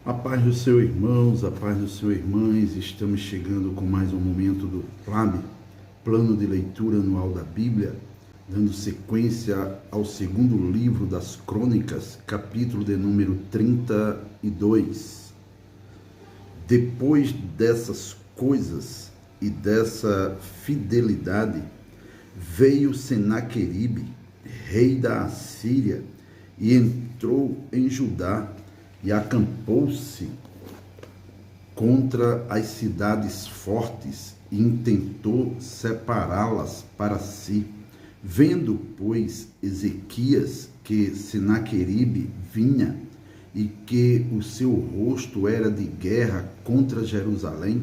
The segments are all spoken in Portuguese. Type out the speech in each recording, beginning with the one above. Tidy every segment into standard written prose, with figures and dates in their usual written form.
A paz do seu irmãos, a paz do seu irmãs, estamos chegando com mais um momento do PLAB, Plano de Leitura Anual da Bíblia, dando sequência ao segundo livro das Crônicas, capítulo de número 32. Depois dessas coisas e dessa fidelidade, veio Senaqueribe, rei da Assíria, e entrou em Judá, e acampou-se contra as cidades fortes e intentou separá-las para si. Vendo, pois, Ezequias que Senaqueribe vinha e que o seu rosto era de guerra contra Jerusalém,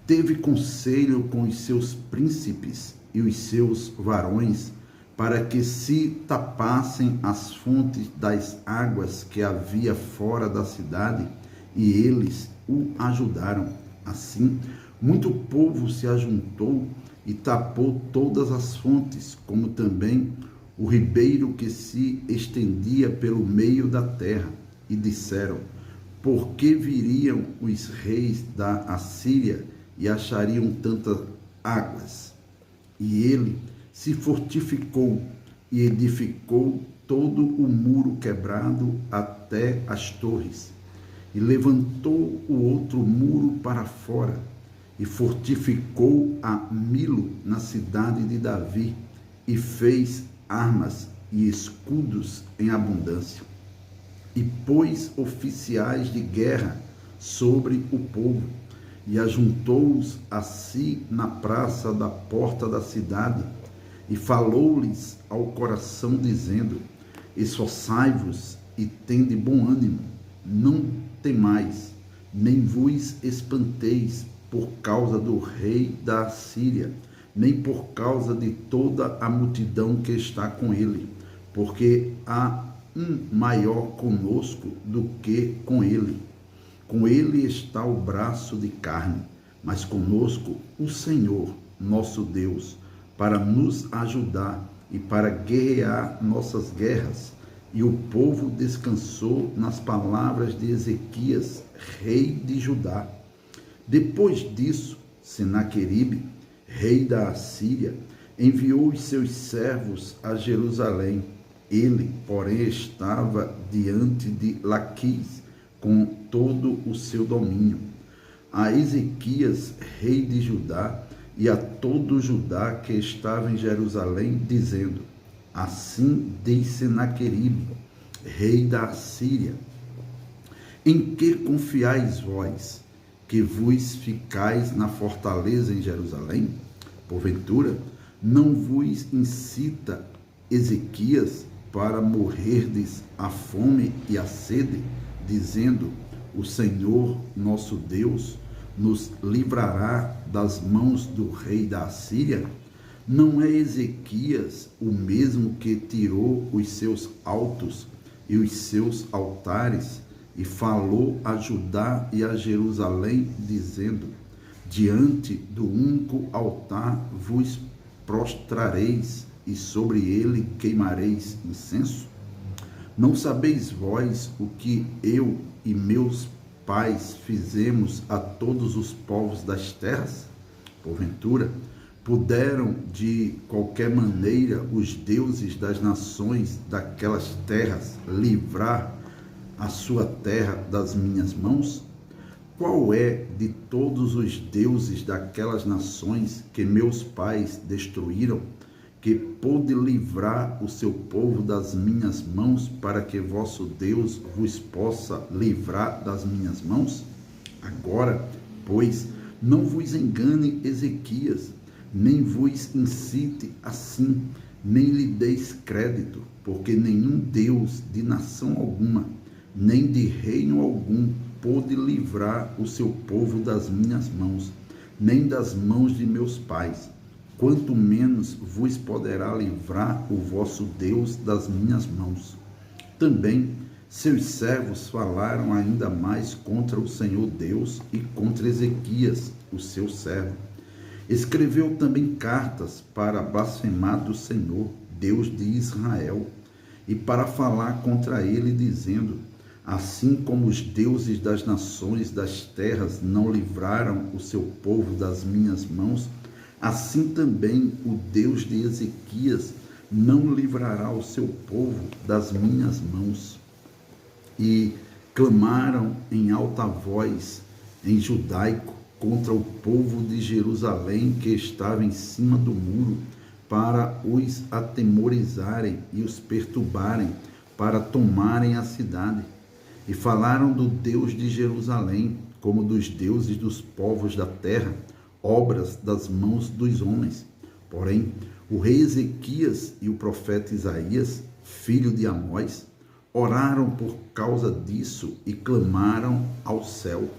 teve conselho com os seus príncipes e os seus varões para que se tapassem as fontes das águas que havia fora da cidade, e eles o ajudaram. Assim, muito povo se ajuntou e tapou todas as fontes, como também o ribeiro que se estendia pelo meio da terra. E disseram: por que viriam os reis da Assíria e achariam tantas águas? E ele se fortificou e edificou todo o muro quebrado até as torres, e levantou o outro muro para fora, e fortificou a Milo na cidade de Davi, e fez armas e escudos em abundância, e pôs oficiais de guerra sobre o povo, e ajuntou-os a si na praça da porta da cidade, e falou-lhes ao coração, dizendo: esforçai-vos e tende bom ânimo, não temais, nem vos espanteis por causa do rei da Assíria, nem por causa de toda a multidão que está com ele, porque há um maior conosco do que com ele. Com ele está o braço de carne, mas conosco o Senhor, nosso Deus, para nos ajudar e para guerrear nossas guerras. E o povo descansou nas palavras de Ezequias, rei de Judá. Depois disso, Senaqueribe, rei da Assíria, enviou os seus servos a Jerusalém. Ele, porém, estava diante de Laquis, com todo o seu domínio. A Ezequias, rei de Judá, e a todo Judá que estava em Jerusalém, dizendo: assim diz Senaqueribe, rei da Assíria: em que confiais vós, que vos ficais na fortaleza em Jerusalém? Porventura, não vos incita Ezequias para morrerdes a fome e a sede, dizendo: o Senhor nosso Deus nos livrará das mãos do rei da Assíria? Não é Ezequias o mesmo que tirou os seus altos e os seus altares e falou a Judá e a Jerusalém, dizendo: diante do único altar vos prostrareis e sobre ele queimareis incenso? Não sabeis vós o que eu e meus pais fizemos a todos os povos das terras? Porventura, puderam de qualquer maneira os deuses das nações daquelas terras livrar a sua terra das minhas mãos? Qual é de todos os deuses daquelas nações que meus pais destruíram, que pôde livrar o seu povo das minhas mãos, para que vosso Deus vos possa livrar das minhas mãos? Agora, pois, não vos engane Ezequias, nem vos incite assim, nem lhe deis crédito, porque nenhum Deus de nação alguma, nem de reino algum, pôde livrar o seu povo das minhas mãos, nem das mãos de meus pais. Quanto menos vos poderá livrar o vosso Deus das minhas mãos. Também seus servos falaram ainda mais contra o Senhor Deus e contra Ezequias, o seu servo. Escreveu também cartas para blasfemar do Senhor, Deus de Israel, e para falar contra ele, dizendo: Assim como os deuses das nações das terras não livraram o seu povo das minhas mãos, assim também o Deus de Ezequias não livrará o seu povo das minhas mãos. E clamaram em alta voz, em judaico, contra o povo de Jerusalém que estava em cima do muro, para os atemorizarem e os perturbarem, para tomarem a cidade. E falaram do Deus de Jerusalém, como dos deuses dos povos da terra, obras das mãos dos homens. Porém, o rei Ezequias e o profeta Isaías, filho de Amós, oraram por causa disso e clamaram ao céu.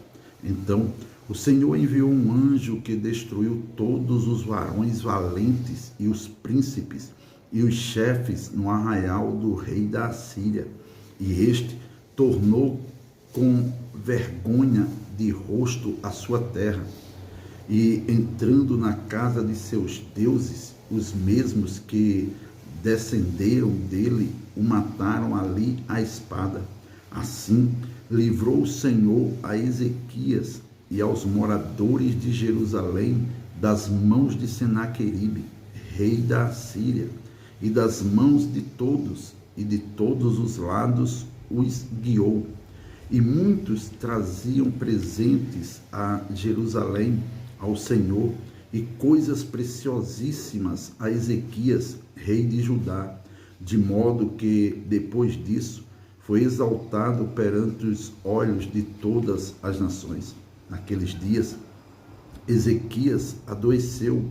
Então, o Senhor enviou um anjo que destruiu todos os varões valentes e os príncipes e os chefes no arraial do rei da Assíria. E este tornou com vergonha de rosto a sua terra. E entrando na casa de seus deuses, os mesmos que descenderam dele, o mataram ali à espada. Assim, livrou o Senhor a Ezequias e aos moradores de Jerusalém das mãos de Senaqueribe, rei da Assíria, e das mãos de todos, e de todos os lados os guiou. E muitos traziam presentes a Jerusalém, ao Senhor, e coisas preciosíssimas a Ezequias, rei de Judá, de modo que, depois disso, foi exaltado perante os olhos de todas as nações. Naqueles dias, Ezequias adoeceu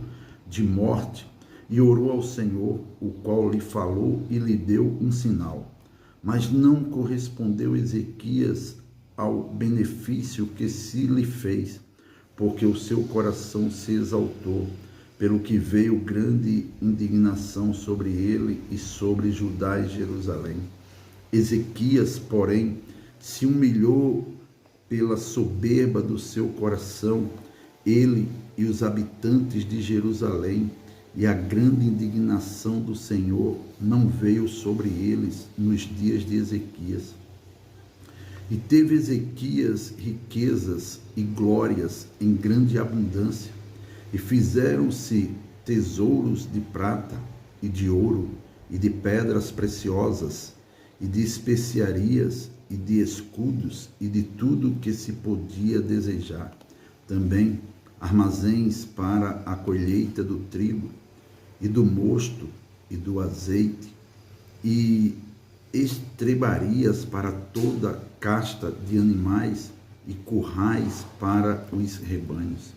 de morte e orou ao Senhor, o qual lhe falou e lhe deu um sinal. Mas não correspondeu Ezequias ao benefício que se lhe fez, porque o seu coração se exaltou, pelo que veio grande indignação sobre ele e sobre Judá e Jerusalém. Ezequias, porém, se humilhou pela soberba do seu coração, ele e os habitantes de Jerusalém, e a grande indignação do Senhor não veio sobre eles nos dias de Ezequias. E teve Ezequias riquezas e glórias em grande abundância, e fizeram-se tesouros de prata e de ouro, e de pedras preciosas, e de especiarias, e de escudos, e de tudo que se podia desejar. Também armazéns para a colheita do trigo, e do mosto, e do azeite, e estrebarias para toda casta de animais, e currais para os rebanhos.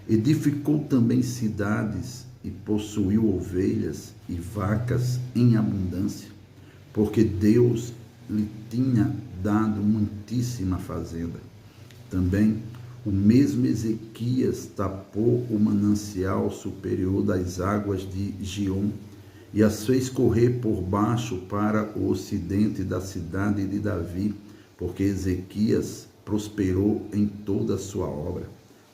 Edificou também cidades, e possuiu ovelhas e vacas em abundância, porque Deus lhe tinha dado muitíssima fazenda. Também o mesmo Ezequias tapou o manancial superior das águas de Giom, e as fez correr por baixo para o ocidente da cidade de Davi, porque Ezequias prosperou em toda a sua obra.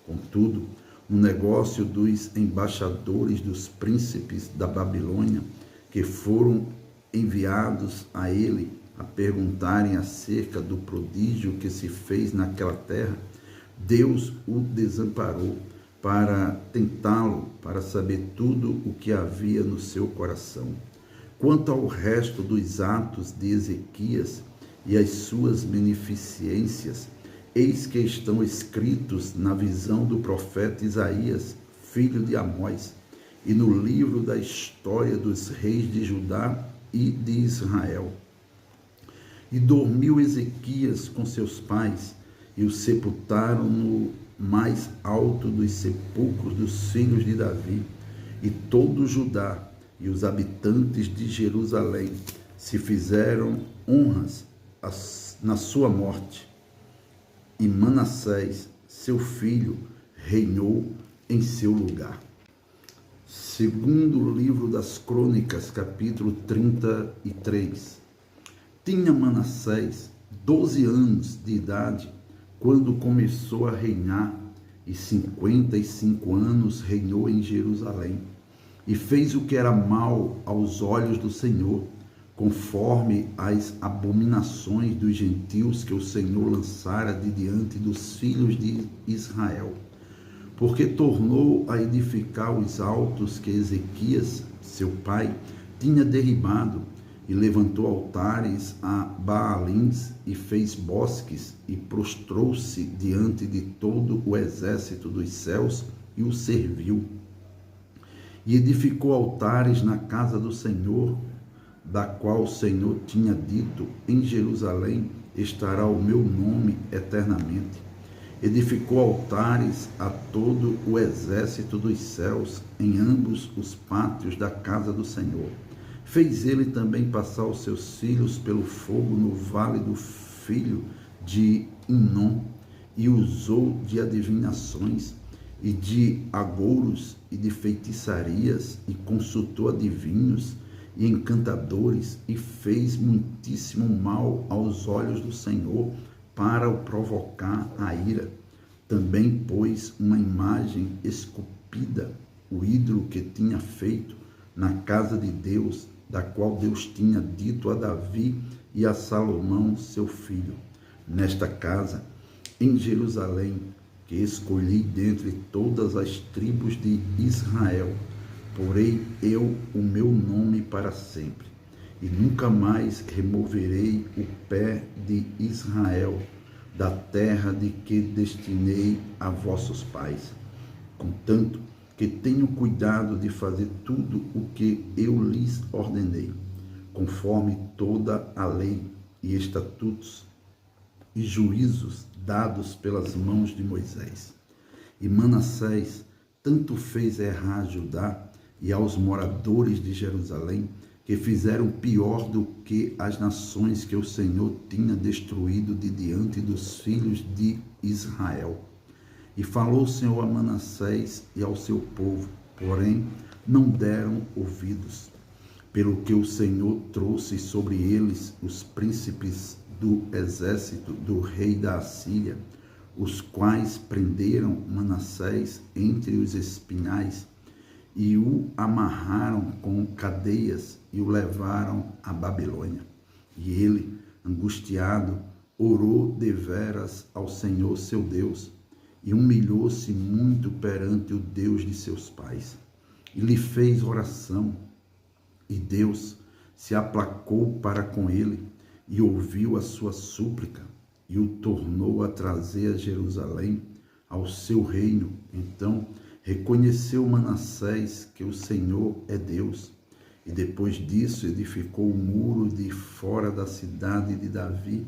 Contudo, no negócio dos embaixadores dos príncipes da Babilônia, que foram enviados a ele a perguntarem acerca do prodígio que se fez naquela terra, Deus o desamparou para tentá-lo, para saber tudo o que havia no seu coração. Quanto ao resto dos atos de Ezequias e as suas beneficências, eis que estão escritos na visão do profeta Isaías, filho de Amós, e no livro da história dos reis de Judá e de Israel. E dormiu Ezequias com seus pais, e o sepultaram no mais alto dos sepulcros dos filhos de Davi, e todo Judá e os habitantes de Jerusalém se fizeram honras na sua morte. E Manassés, seu filho, reinou em seu lugar. Segundo livro das Crônicas, capítulo 33. Tinha Manassés 12 anos de idade quando começou a reinar, e 55 anos reinou em Jerusalém. E fez o que era mal aos olhos do Senhor, conforme as abominações dos gentios que o Senhor lançara de diante dos filhos de Israel. Porque tornou a edificar os altos que Ezequias, seu pai, tinha derribado, e levantou altares a Baalins, e fez bosques, e prostrou-se diante de todo o exército dos céus, e o serviu. E edificou altares na casa do Senhor, da qual o Senhor tinha dito: em Jerusalém estará o meu nome eternamente. Edificou altares a todo o exército dos céus, em ambos os pátios da casa do Senhor. Fez ele também passar os seus filhos pelo fogo no vale do filho de Inom, e usou de adivinhações, e de agouros, e de feitiçarias, e consultou adivinhos e encantadores, e fez muitíssimo mal aos olhos do Senhor, para o provocar a ira. Também pôs uma imagem esculpida, o ídolo que tinha feito, na casa de Deus, da qual Deus tinha dito a Davi e a Salomão, seu filho: nesta casa, em Jerusalém, que escolhi dentre todas as tribos de Israel, porei eu o meu nome para sempre, e nunca mais removerei o pé de Israel da terra de que destinei a vossos pais, contanto que tenho cuidado de fazer tudo o que eu lhes ordenei, conforme toda a lei e estatutos e juízos dados pelas mãos de Moisés. E Manassés tanto fez errar a Judá e aos moradores de Jerusalém, que fizeram pior do que as nações que o Senhor tinha destruído de diante dos filhos de Israel. E falou o Senhor a Manassés e ao seu povo, porém não deram ouvidos, pelo que o Senhor trouxe sobre eles os príncipes do exército do rei da Assíria, os quais prenderam Manassés entre os espinhais, e o amarraram com cadeias e o levaram à Babilônia. E ele, angustiado, orou deveras ao Senhor seu Deus, e humilhou-se muito perante o Deus de seus pais. E lhe fez oração, e Deus se aplacou para com ele, e ouviu a sua súplica, e o tornou a trazer a Jerusalém, ao seu reino. Então reconheceu Manassés que o Senhor é Deus, e depois disso edificou o muro de fora da cidade de Davi,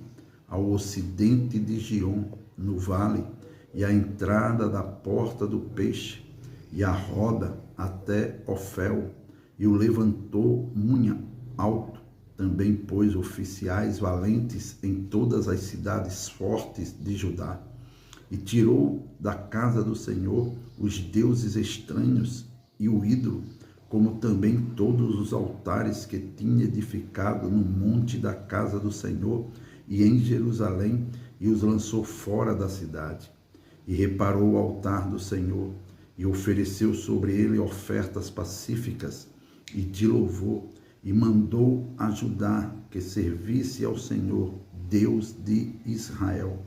ao ocidente de Gion, no vale, e a entrada da porta do peixe, e a roda até Ofel, e o levantou muito alto. Também pôs oficiais valentes em todas as cidades fortes de Judá, e tirou da casa do Senhor os deuses estranhos e o ídolo, como também todos os altares que tinha edificado no monte da casa do Senhor e em Jerusalém, e os lançou fora da cidade. E reparou o altar do Senhor, e ofereceu sobre ele ofertas pacíficas e de louvor, e mandou a Judá que servisse ao Senhor, Deus de Israel.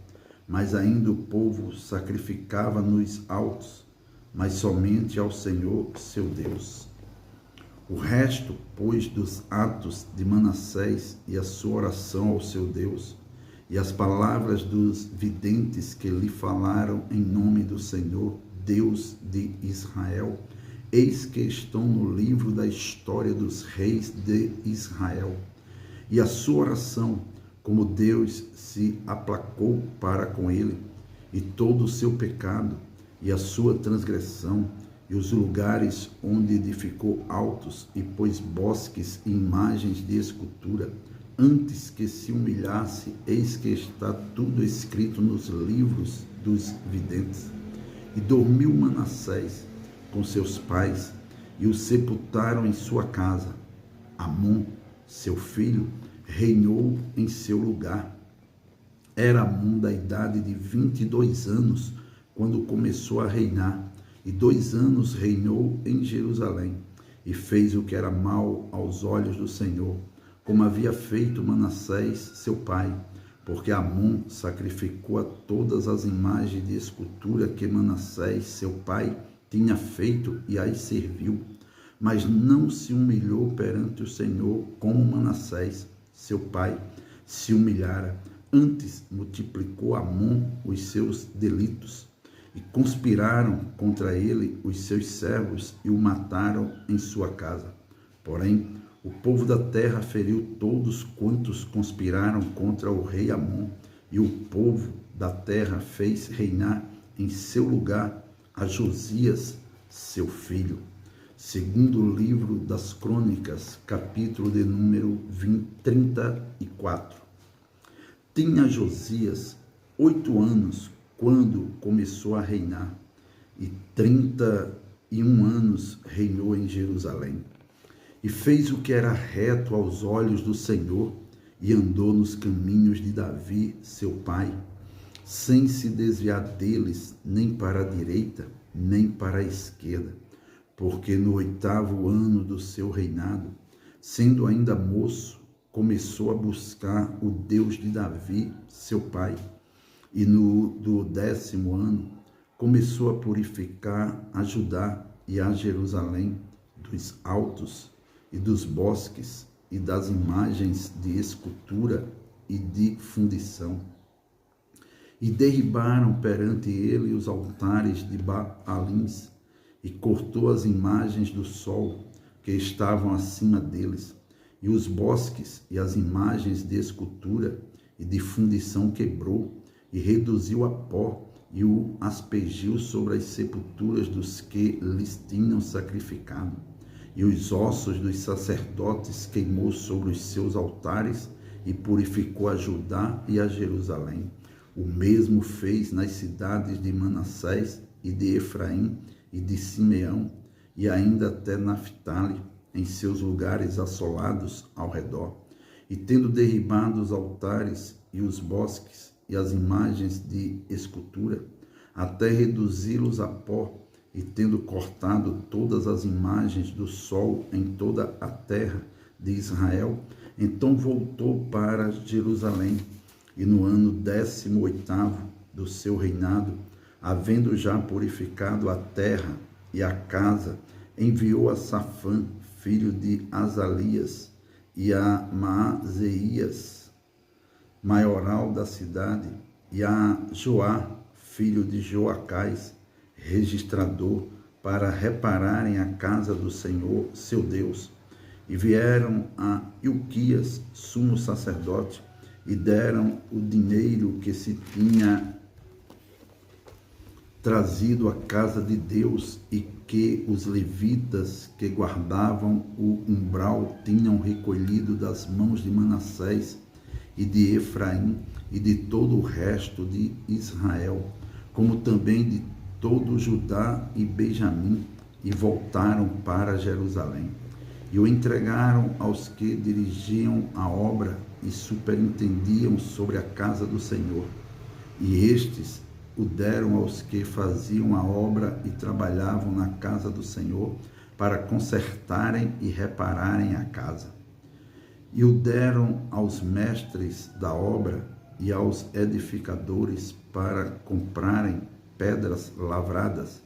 Mas ainda o povo sacrificava nos altos, mas somente ao Senhor seu Deus. O resto, pois, dos atos de Manassés e a sua oração ao seu Deus, e as palavras dos videntes que lhe falaram em nome do Senhor, Deus de Israel, eis que estão no livro da história dos reis de Israel. E a sua oração, como Deus se aplacou para com ele, e todo o seu pecado, e a sua transgressão, e os lugares onde edificou altos, e pôs bosques e imagens de escultura, antes que se humilhasse, eis que está tudo escrito nos livros dos videntes. E dormiu Manassés com seus pais, e o sepultaram em sua casa. Amon, seu filho, reinou em seu lugar. Era Amon da idade de 22 anos, quando começou a reinar, e 2 anos reinou em Jerusalém, e fez o que era mal aos olhos do Senhor, como havia feito Manassés, seu pai, porque Amon sacrificou a todas as imagens de escultura que Manassés, seu pai, tinha feito e as serviu, mas não se humilhou perante o Senhor como Manassés, seu pai, se humilhara. Antes multiplicou Amon os seus delitos, e conspiraram contra ele os seus servos e o mataram em sua casa. Porém, o povo da terra feriu todos quantos conspiraram contra o rei Amon, e o povo da terra fez reinar em seu lugar a Josias, seu filho. Segundo o livro das Crônicas, capítulo de número 34. Tinha Josias 8 anos quando começou a reinar, e 31 anos reinou em Jerusalém. E fez o que era reto aos olhos do Senhor, e andou nos caminhos de Davi, seu pai, sem se desviar deles, nem para a direita, nem para a esquerda. Porque no 8º ano do seu reinado, sendo ainda moço, começou a buscar o Deus de Davi, seu pai, e do 10º ano começou a purificar a Judá e a Jerusalém dos altos e dos bosques e das imagens de escultura e de fundição. E derribaram perante ele os altares de Baalins, e cortou as imagens do sol que estavam acima deles, e os bosques e as imagens de escultura e de fundição quebrou, e reduziu a pó, e o aspergiu sobre as sepulturas dos que lhes tinham sacrificado. E os ossos dos sacerdotes queimou sobre os seus altares, e purificou a Judá e a Jerusalém. O mesmo fez nas cidades de Manassés e de Efraim e de Simeão, e ainda até Naphtali, em seus lugares assolados ao redor. E tendo derribado os altares e os bosques e as imagens de escultura, até reduzi-los a pó, e tendo cortado todas as imagens do sol em toda a terra de Israel, então voltou para Jerusalém, e no ano 18º do seu reinado, havendo já purificado a terra e a casa, enviou a Safã, filho de Azalias, e a Maazéias, maioral da cidade, e a Joá, filho de Joacás, registrador, para repararem a casa do Senhor, seu Deus. E vieram a Ilquias, sumo sacerdote, e deram o dinheiro que se tinha trazido à casa de Deus, e que os levitas que guardavam o umbral tinham recolhido das mãos de Manassés e de Efraim e de todo o resto de Israel, como também de todo Judá e Benjamim, e voltaram para Jerusalém. E o entregaram aos que dirigiam a obra e superintendiam sobre a casa do Senhor. E estes o deram aos que faziam a obra e trabalhavam na casa do Senhor, para consertarem e repararem a casa. E o deram aos mestres da obra e aos edificadores, para comprarem pedras lavradas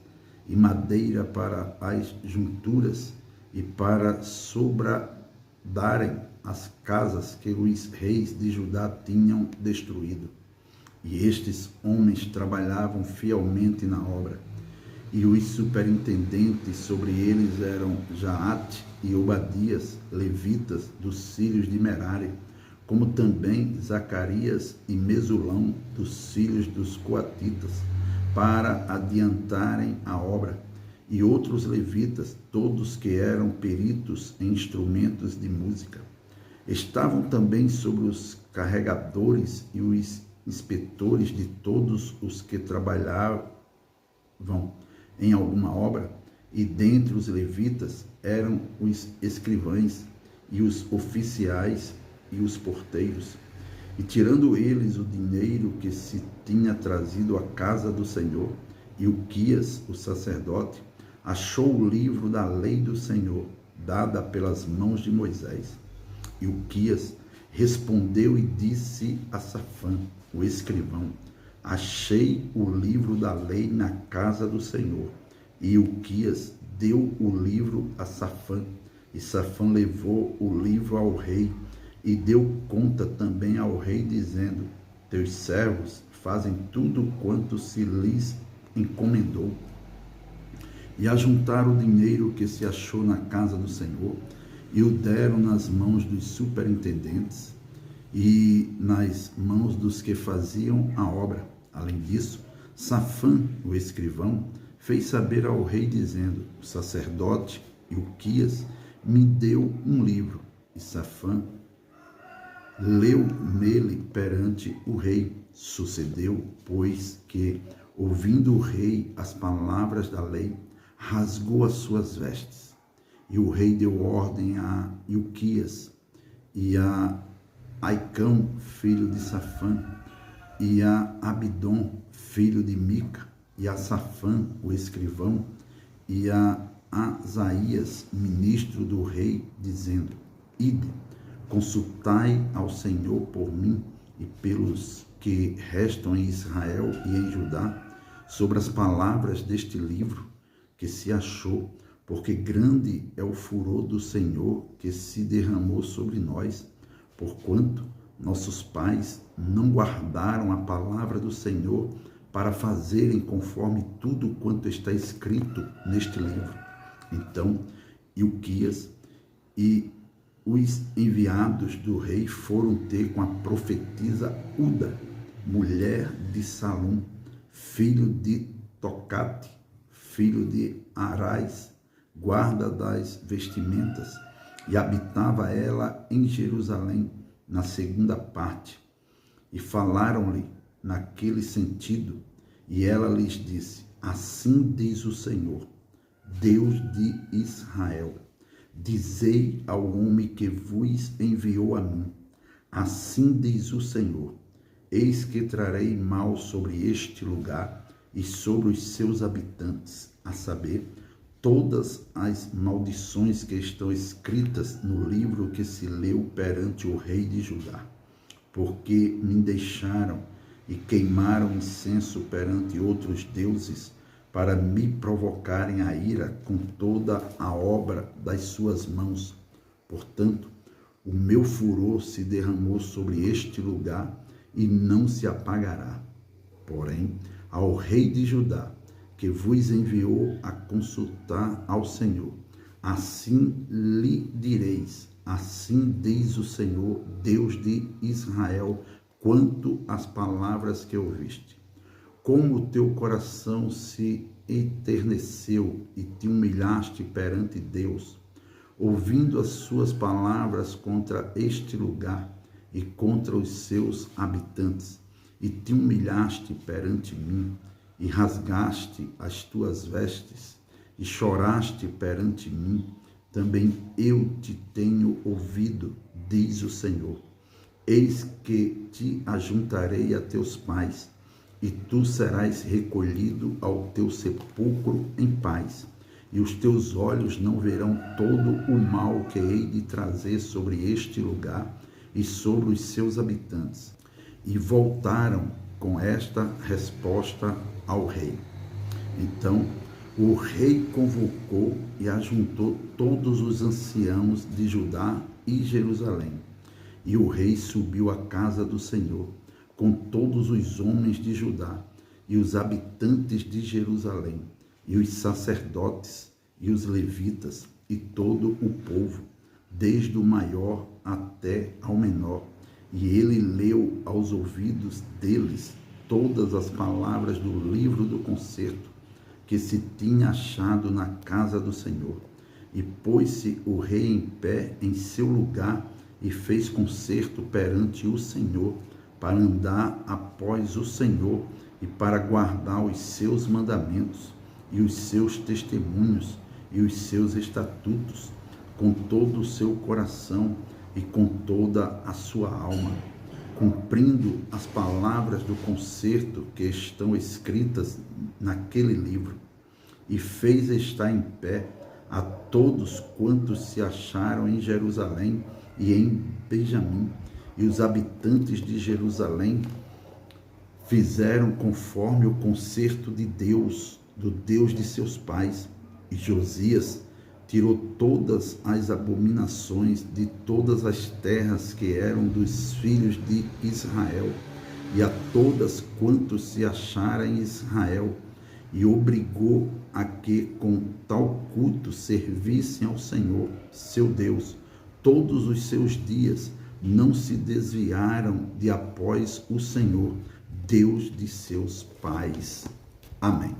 e madeira para as junturas, e para sobradarem as casas que os reis de Judá tinham destruído. E estes homens trabalhavam fielmente na obra. E os superintendentes sobre eles eram Jaate e Obadias, levitas dos filhos de Merari, como também Zacarias e Mesulão, dos filhos dos coatitas, para adiantarem a obra, e outros levitas, todos que eram peritos em instrumentos de música. Estavam também sobre os carregadores e os inspetores de todos os que trabalhavam em alguma obra, e dentre os levitas eram os escrivães e os oficiais e os porteiros. E tirando eles o dinheiro que se tinha trazido à casa do Senhor, Ilquias, o sacerdote, achou o livro da lei do Senhor, dada pelas mãos de Moisés. E Ilquias respondeu e disse a Safã, o escrivão: achei o livro da lei na casa do Senhor. E Ilquias deu o livro a Safã, e Safã levou o livro ao rei, e deu conta também ao rei, dizendo: teus servos fazem tudo quanto se lhes encomendou. E ajuntaram o dinheiro que se achou na casa do Senhor, e o deram nas mãos dos superintendentes e nas mãos dos que faziam a obra. Além disso, Safã, o escrivão, fez saber ao rei, dizendo: o sacerdote Ilquias me deu um livro. E Safã leu nele perante o rei. Sucedeu, pois, que, ouvindo o rei as palavras da lei, rasgou as suas vestes. E o rei deu ordem a Ilquias e a Aicão, filho de Safã, e a Abidom, filho de Mica, e a Safã, o escrivão, e a Asaías, ministro do rei, dizendo: ide, consultai ao Senhor por mim e pelos que restam em Israel e em Judá, sobre as palavras deste livro que se achou, porque grande é o furor do Senhor que se derramou sobre nós, porquanto nossos pais não guardaram a palavra do Senhor para fazerem conforme tudo quanto está escrito neste livro. Então Ilquias e os enviados do rei foram ter com a profetisa Uda, mulher de Salum, filho de Tocate, filho de Arás, guarda das vestimentas, e habitava ela em Jerusalém, na segunda parte. E falaram-lhe naquele sentido, e ela lhes disse: assim diz o Senhor, Deus de Israel: dizei ao homem que vos enviou a mim: assim diz o Senhor, eis que trarei mal sobre este lugar e sobre os seus habitantes, a saber, todas as maldições que estão escritas no livro que se leu perante o rei de Judá, porque me deixaram e queimaram incenso perante outros deuses, para me provocarem a ira com toda a obra das suas mãos. Portanto, o meu furor se derramou sobre este lugar e não se apagará. Porém, ao rei de Judá, que vos enviou a consultar ao Senhor, assim lhe direis: assim diz o Senhor, Deus de Israel, quanto às palavras que ouviste. Como o teu coração se enterneceu e te humilhaste perante Deus, ouvindo as suas palavras contra este lugar e contra os seus habitantes, e te humilhaste perante mim, e rasgaste as tuas vestes, e choraste perante mim, também eu te tenho ouvido, diz o Senhor. Eis que te ajuntarei a teus pais, e tu serás recolhido ao teu sepulcro em paz, e os teus olhos não verão todo o mal que hei de trazer sobre este lugar e sobre os seus habitantes. E voltaram com esta resposta ao rei. Então o rei convocou e ajuntou todos os anciãos de Judá e Jerusalém. E o rei subiu à casa do Senhor, com todos os homens de Judá, e os habitantes de Jerusalém, e os sacerdotes, e os levitas, e todo o povo, desde o maior até ao menor. E ele leu aos ouvidos deles todas as palavras do livro do concerto que se tinha achado na casa do Senhor. E pôs-se o rei em pé em seu lugar e fez concerto perante o Senhor, para andar após o Senhor e para guardar os seus mandamentos e os seus testemunhos e os seus estatutos com todo o seu coração e com toda a sua alma, cumprindo as palavras do concerto que estão escritas naquele livro. E fez estar em pé a todos quantos se acharam em Jerusalém e em Benjamim. E os habitantes de Jerusalém fizeram conforme o concerto de Deus, do Deus de seus pais. E Josias tirou todas as abominações de todas as terras que eram dos filhos de Israel, e a todas quantos se acharam em Israel, e obrigou a que com tal culto servissem ao Senhor, seu Deus, todos os seus dias. Não se desviaram de após o Senhor, Deus de seus pais. Amém.